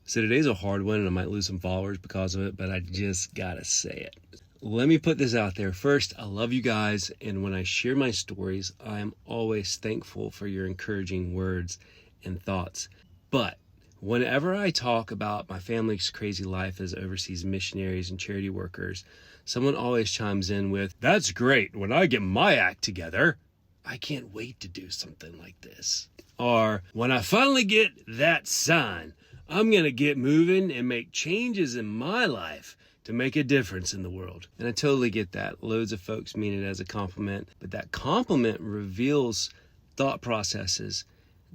So today's a hard one, and I might lose some followers because of it, but I just gotta say it. Let me put this out there. First, I love you guys, and when I share my stories, I am always thankful for your encouraging words and thoughts. But whenever I talk about my family's crazy life as overseas missionaries and charity workers, someone always chimes in with, "That's great. When I get my act together, I can't wait to do something like this." Or, "When I finally get that sign, I'm going to get moving and make changes in my life to make a difference in the world." And I totally get that. Loads of folks mean it as a compliment, but that compliment reveals thought processes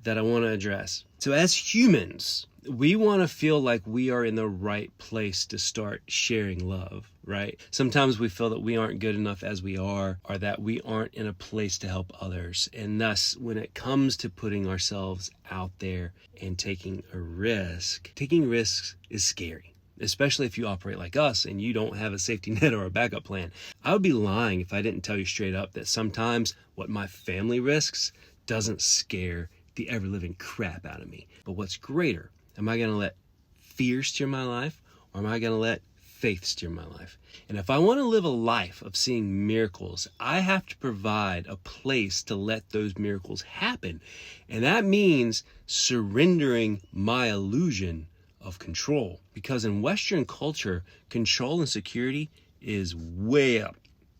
that I want to address. So as humans, we want to feel like we are in the right place to start sharing love, right? Sometimes we feel that we aren't good enough as we are, or that we aren't in a place to help others. And thus, when it comes to putting ourselves out there and taking risks is scary, especially if you operate like us and you don't have a safety net or a backup plan. I would be lying if I didn't tell you straight up that sometimes what my family risks doesn't scare the ever-living crap out of me. But what's greater? Am I going to let fear steer my life, or am I going to let faith steer my life? And if I want to live a life of seeing miracles, I have to provide a place to let those miracles happen. And that means surrendering my illusion of control. Because in Western culture, control and security is way up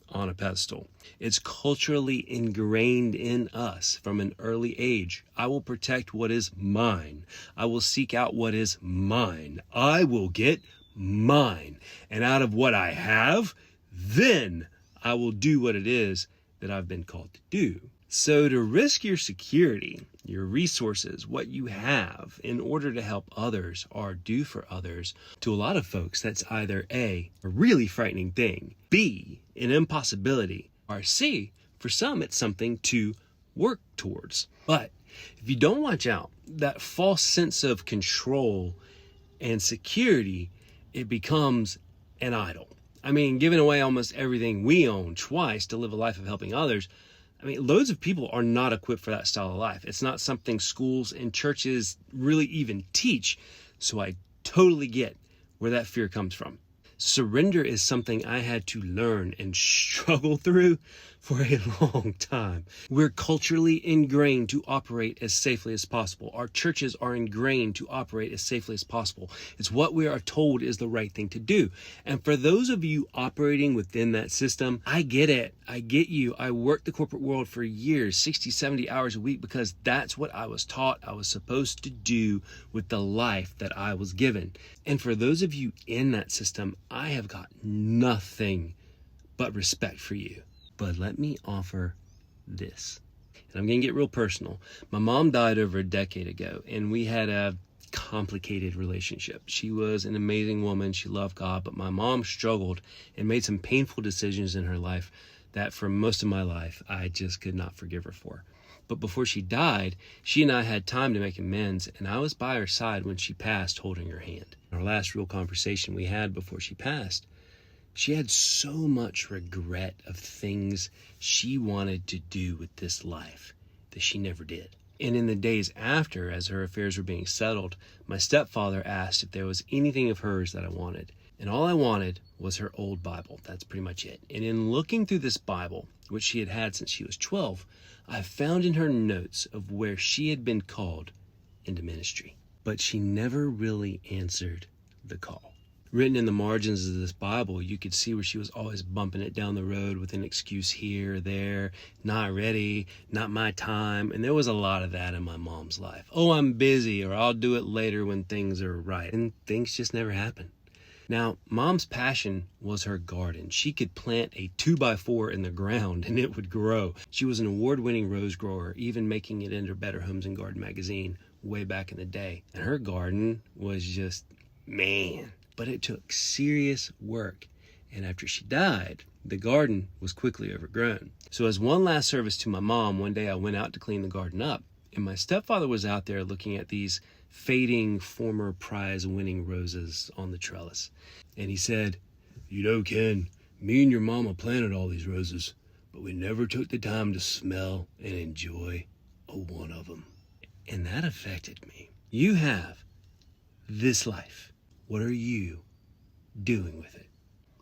on a pedestal. It's culturally ingrained in us from an early age. I will protect what is mine. I will seek out what is mine. I will get mine. And out of what I have, then I will do what it is that I've been called to do. So to risk your security, your resources, what you have in order to help others or do for others, to a lot of folks, that's either A, a really frightening thing, B, an impossibility, or C, for some, it's something to work towards. But if you don't watch out, that false sense of control and security, it becomes an idol. I mean, giving away almost everything we own twice to live a life of helping others. I mean, loads of people are not equipped for that style of life. It's not something schools and churches really even teach. So I totally get where that fear comes from. Surrender is something I had to learn and struggle through for a long time. We're culturally ingrained to operate as safely as possible. Our churches are ingrained to operate as safely as possible. It's what we are told is the right thing to do. And for those of you operating within that system, I get it. I get you. I worked the corporate world for years, 60, 70 hours a week, because that's what I was taught I was supposed to do with the life that I was given. And for those of you in that system, I have got nothing but respect for you. But let me offer this. And I'm going to get real personal. My mom died over a decade ago, and we had a complicated relationship. She was an amazing woman. She loved God, but my mom struggled and made some painful decisions in her life that for most of my life, I just could not forgive her for. But before she died, she and I had time to make amends, and I was by her side when she passed, holding her hand. Our last real conversation we had before she passed, she had so much regret of things she wanted to do with this life that she never did. And in the days after, as her affairs were being settled, my stepfather asked if there was anything of hers that I wanted. And all I wanted was her old Bible. That's pretty much it. And in looking through this Bible, which she had had since she was 12, I found in her notes of where she had been called into ministry. But she never really answered the call. Written in the margins of this Bible, you could see where she was always bumping it down the road with an excuse here or there, not ready, not my time. And there was a lot of that in my mom's life. Oh, I'm busy, or I'll do it later when things are right. And things just never happen. Now, Mom's passion was her garden. She could plant a 2x4 in the ground and it would grow. She was an award-winning rose grower, even making it into Better Homes and Garden magazine way back in the day. And her garden was just, man. But it took serious work. And after she died, the garden was quickly overgrown. So as one last service to my mom, one day I went out to clean the garden up. And my stepfather was out there looking at these fading former prize-winning roses on the trellis. And he said, "You know, Ken, me and your mama planted all these roses, but we never took the time to smell and enjoy a one of them." And that affected me. You have this life. What are you doing with it?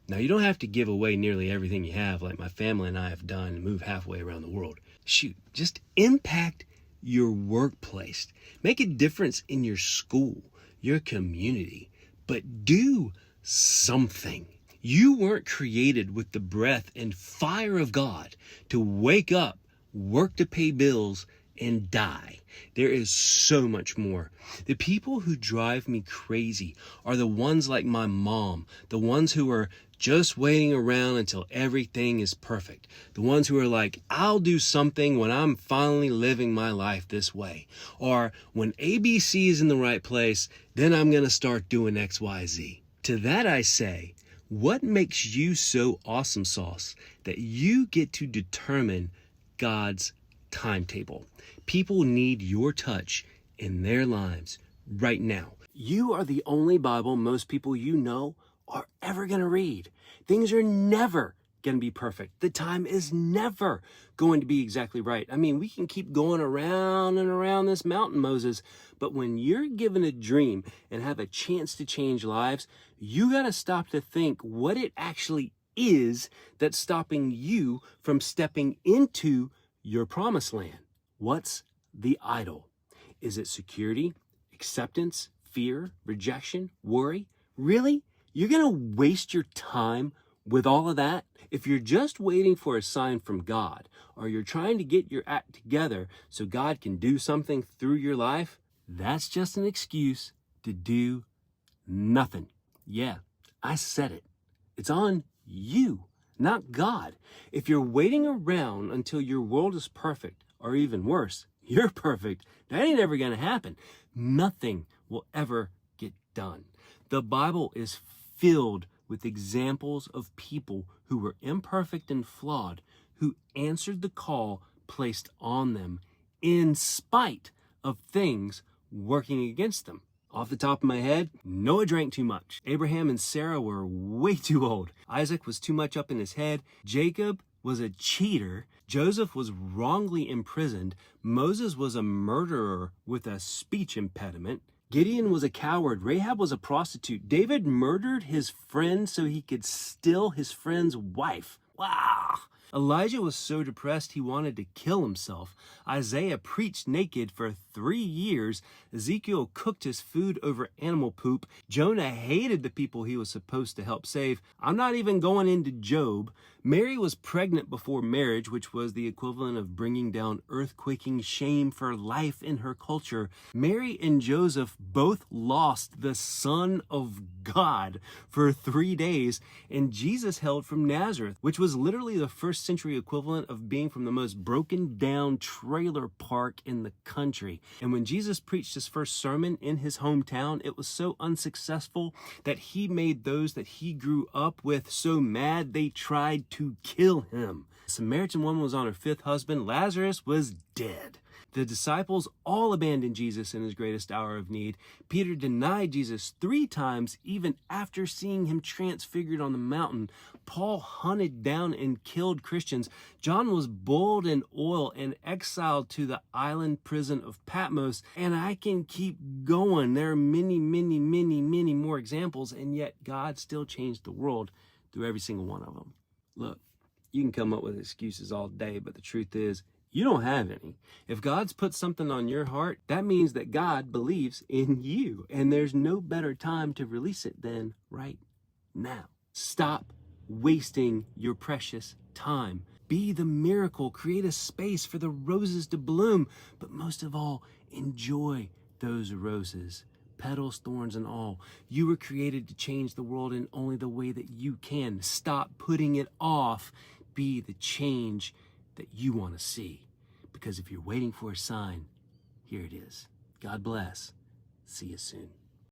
Now, you don't have to give away nearly everything you have like my family and I have done and move halfway around the world. Shoot, just impact your workplace. Make a difference in your school, your community, but do something. You weren't created with the breath and fire of God to wake up, work to pay bills, and die. There is so much more. The people who drive me crazy are the ones like my mom, the ones who are just waiting around until everything is perfect. The ones who are like, I'll do something when I'm finally living my life this way. Or when ABC is in the right place, then I'm going to start doing XYZ. To that I say, what makes you so awesome sauce that you get to determine God's timetable? People need your touch in their lives right now. You are the only Bible most people you know are ever going to read. Things are never going to be perfect. The time is never going to be exactly right. I mean, we can keep going around and around this mountain, Moses, but when you're given a dream and have a chance to change lives, you got to stop to think what it actually is that's stopping you from stepping into your promised land. What's the idol? Is it security, acceptance, fear, rejection, worry? Really? You're going to waste your time with all of that? If you're just waiting for a sign from God, or you're trying to get your act together so God can do something through your life, that's just an excuse to do nothing. Yeah, I said it. It's on you, not God. If you're waiting around until your world is perfect, or even worse, you're perfect, that ain't ever going to happen. Nothing will ever get done. The Bible is filled with examples of people who were imperfect and flawed, who answered the call placed on them in spite of things working against them. Off the top of my head, Noah drank too much. Abraham and Sarah were way too old. Isaac was too much up in his head. Jacob was a cheater. Joseph was wrongly imprisoned. Moses was a murderer with a speech impediment. Gideon was a coward. Rahab was a prostitute. David murdered his friend so he could steal his friend's wife. Wow. Elijah was so depressed he wanted to kill himself. Isaiah preached naked for 3 years. Ezekiel cooked his food over animal poop. Jonah hated the people he was supposed to help save. I'm not even going into Job. Mary was pregnant before marriage, which was the equivalent of bringing down earthquaking shame for life in her culture. Mary and Joseph both lost the Son of God for 3 days, and Jesus hailed from Nazareth, which was literally the first century equivalent of being from the most broken down trailer park in the country. And when Jesus preached his first sermon in his hometown, it was so unsuccessful that he made those that he grew up with so mad they tried to kill him. The Samaritan woman was on her 5th husband. Lazarus was dead. The disciples all abandoned Jesus in his greatest hour of need. Peter denied Jesus 3 times, even after seeing him transfigured on the mountain. Paul hunted down and killed Christians. John was boiled in oil and exiled to the island prison of Patmos. And I can keep going. There are many, many, many, many more examples, and yet God still changed the world through every single one of them. Look, you can come up with excuses all day, but the truth is, you don't have any. If God's put something on your heart, that means that God believes in you. And there's no better time to release it than right now. Stop wasting your precious time. Be the miracle. Create a space for the roses to bloom. But most of all, enjoy those roses. Petals, thorns, and all. You were created to change the world in only the way that you can. Stop putting it off. Be the change that you want to see. Because if you're waiting for a sign, here it is. God bless. See you soon.